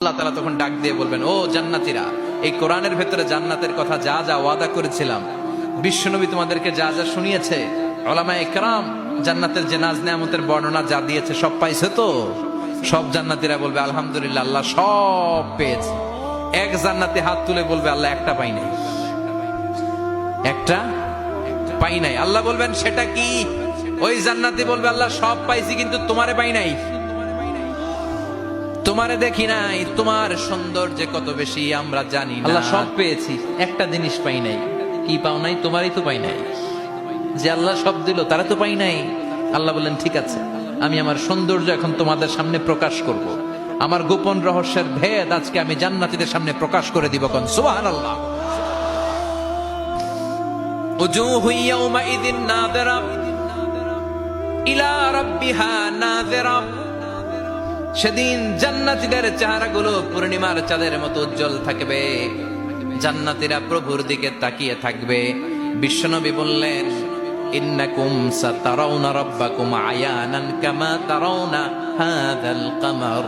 আল্লাহ তাআলা তখন ডাক দিয়ে বলবেন, ও জান্নাতীরা, এই কোরআনের ভেতরে জান্নাতের কথা যা যা ওয়াদা করেছিলাম, বিশ্বনবী তোমাদেরকে যা যা শুনিয়েছে, উলামায়ে কেরাম জান্নাতের যে নাজ নেয়ামতের বর্ণনা যা দিয়েছে সব পাইছে তো? সব জান্নাতীরা বলবে আলহামদুলিল্লাহ, আল্লাহ সব পেয়েছে। এক জান্নাতে হাত তুলে বলবে আল্লাহ একটা পাই নাই, একটা পাই নাই। আল্লাহ বলবেন সেটা কি? ওই জান্নাতি বলবে আল্লাহ সব পাইছি কিন্তু তোমারে পাই নাই, তোমারে দেখি নাই, তোমার সৌন্দর্য কত বেশি আমরা জানি না। আল্লাহ সব পেয়েছি, একটা জিনিস পাই নাই। কি পাও নাই? তোমারই তো পাই নাই। যে আল্লাহ সব দিল তারা তো পাই নাই। আল্লাহ বললেন ঠিক আছে, আমি আমার সৌন্দর্য এখন তোমাদের সামনে প্রকাশ করব। আমার গোপন রহস্যের ভেদ আজকে আমি জান্নাতীদের সামনে প্রকাশ করে দিব। কোন সুবহানাল্লাহ। উজুহু ইয়াউমাইযিন নাযিরা ইলা রাব্বিহা নাযিরা। সেদিন জান্নাতীদের চেহারাগুলো পূর্ণিমার চাঁদের মতো উজ্জ্বল থাকবে। জান্নাতীরা প্রভুর দিকে তাকিয়ে থাকবে। বিশ্বনবী বললেন, ইন্নাকুম সাতারাউনা রাব্বাকুম আয়ানান কামা তারাউনা হাযাল কামার।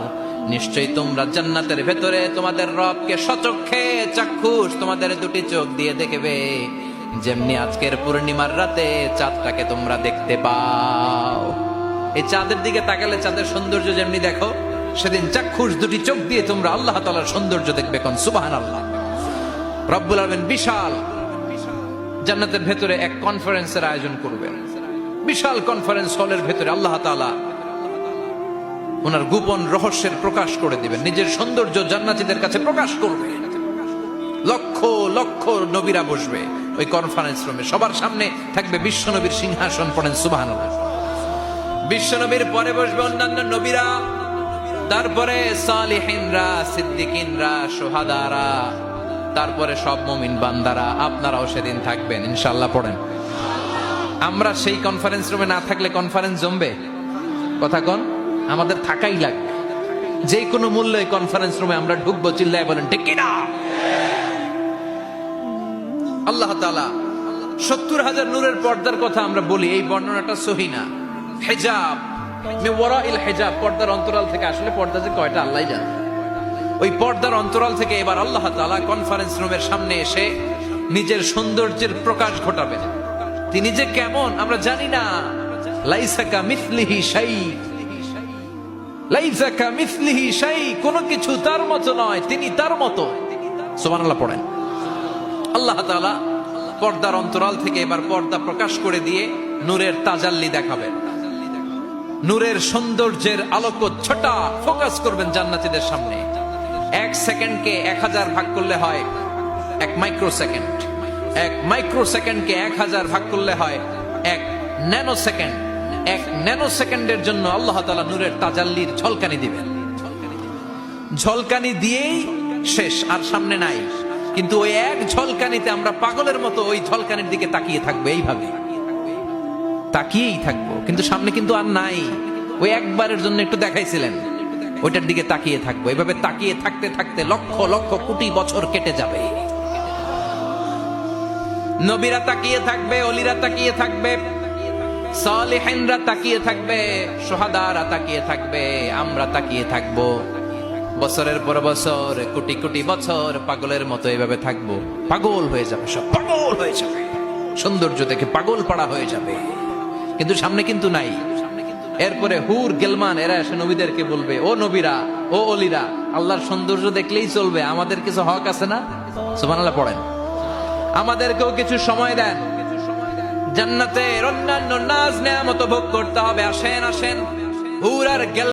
নিশ্চয়ই তোমরা জান্নাতের ভেতরে তোমাদের রবকে সচক্ষে চাক্ষুষ তোমাদের দুটি চোখ দিয়ে দেখবে, যেমনি আজকের পূর্ণিমার রাতে চাঁদটাকে তোমরা দেখতে পাও। এই চাঁদের দিকে তাকালে চাঁদের সৌন্দর্য যেমনি দেখো, সেদিন চাক্ষুষ দুটি চোখ দিয়ে তোমরা আল্লাহ তাআলার সৌন্দর্য দেখবে। কোন সুবহানাল্লাহ। রব্বুল আলামিন বিশাল জান্নাতের ভেতরে এক কনফারেন্সের আয়োজন করবেন। বিশাল কনফারেন্স হলের ভেতরে আল্লাহ তাআলা ওনার গোপন রহস্যের প্রকাশ করে দিবেন, নিজের সৌন্দর্য জান্নাতীদের কাছে প্রকাশ করবে। লক্ষ লক্ষ নবীরা বসবে ওই কনফারেন্স রুমে। সবার সামনে থাকবে বিশ্বনবীর সিংহাসন। পড়েন সুবহানাল্লাহ। বিশ্বনবীর পরে বসবে অন্যান্য নবীরা, তারপরে সালিহিনরা, সিদ্দিকিনরা, শুহাদারা, তারপরে সব মুমিন বান্দারা। আপনারাও সেদিন থাকবেন ইনশাআল্লাহ। পড়েন। আমরা সেই কনফারেন্স রুমে না থাকলে কনফারেন্স জমবে? কথা কোন? আমাদের থাকাই লাগবে। যে কোনো মূল্যে কনফারেন্স রুমে আমরা ঢুকবো। চিল্লায় বলেন ঠিক কিনা? আল্লাহ তাআলা ৭০,০০০ নূরের পর্দার কথা আমরা বলি, এই বর্ণনাটা সহি না। হিজাব মিন ওয়ারাইল হিজাব, পর্দার অন্তরাল থেকে। আসলে পর্দা যে কয়টা আল্লাহই জানে। ওই পর্দার অন্তরাল থেকে এবার আল্লাহ তাআলা কনফারেন্স রুমের সামনে এসে নিজের সৌন্দর্যের প্রকাশ ঘটাবেন। তিনি যে কেমন আমরা জানি না। লাইসা কামিসলিহি শাই, লাইসা কামিসলিহি শাই, কোনো কিছু তার মতো নয়, তিনি তার মতো। সুবহানাল্লাহ। পড়েন। আল্লাহ তাআলা পর্দার অন্তরাল থেকে এবার পর্দা প্রকাশ করে দিয়ে নূরের তাজাল্লি দেখাবেন। নূরের সৌন্দর্যের আলোকচ্ছটা ফোকাস করবেন জান্নাতীদের সামনে। এক সেকেন্ডকে ১০০০ ভাগ করলে হয় ১ মাইক্রো সেকেন্ড। ১ মাইক্রো সেকেন্ডকে ১০০০ ভাগ করলে হয় ১ ন্যানো সেকেন্ড। ১ ন্যানো সেকেন্ডের জন্য আল্লাহ তাআলা নূরের তাজাল্লির ঝলকানি দিবেন। ঝলকানি দিয়েই শেষ, আর সামনে নাই। কিন্তু ওই এক ঝলকানিতে আমরা পাগলের মতো ওই ঝলকানির দিকে তাকিয়ে থাকবো, এইভাবে তাকিয়েই থাকবো। কিন্তু সামনে কিন্তু আর নাই। ওই একবারের জন্য একটু দেখাইছিলেন, ওইটার দিকে তাকিয়ে থাকবো। এইভাবে তাকিয়ে থাকতে থাকতে লক্ষ লক্ষ কোটি বছর কেটে যাবে। নবীরা তাকিয়ে থাকবে, ওলিরা তাকিয়ে থাকবে, সালিহিনরা তাকিয়ে থাকবে, শুহাদারা তাকিয়ে থাকবে, আমরা তাকিয়ে থাকবো। বছরের পর বছর, কোটি কোটি বছর পাগলের মতো এভাবে থাকবো। পাগল হয়ে যাবে, সব পাগল হয়ে যাবে, সৌন্দর্য দেখে পাগল পাড়া হয়ে যাবে। কিন্তু সামনে কিন্তু নাই। এরপরে হুর গেলমান এরা এসে নবীদেরকে বলবে, ও নবীরা, ও অলিরা, আল্লাহর সৌন্দর্য দেখলেই চলবে? আমাদের কিছু হক আছে না? সুবহানাল্লাহ। পড়েন। আমাদেরকেও কিছু সময় দেন, জান্নাতের অন্যান্য নাজ নেয়ামত ভোগ করতে হবে। আসেন আসেন। হুর আর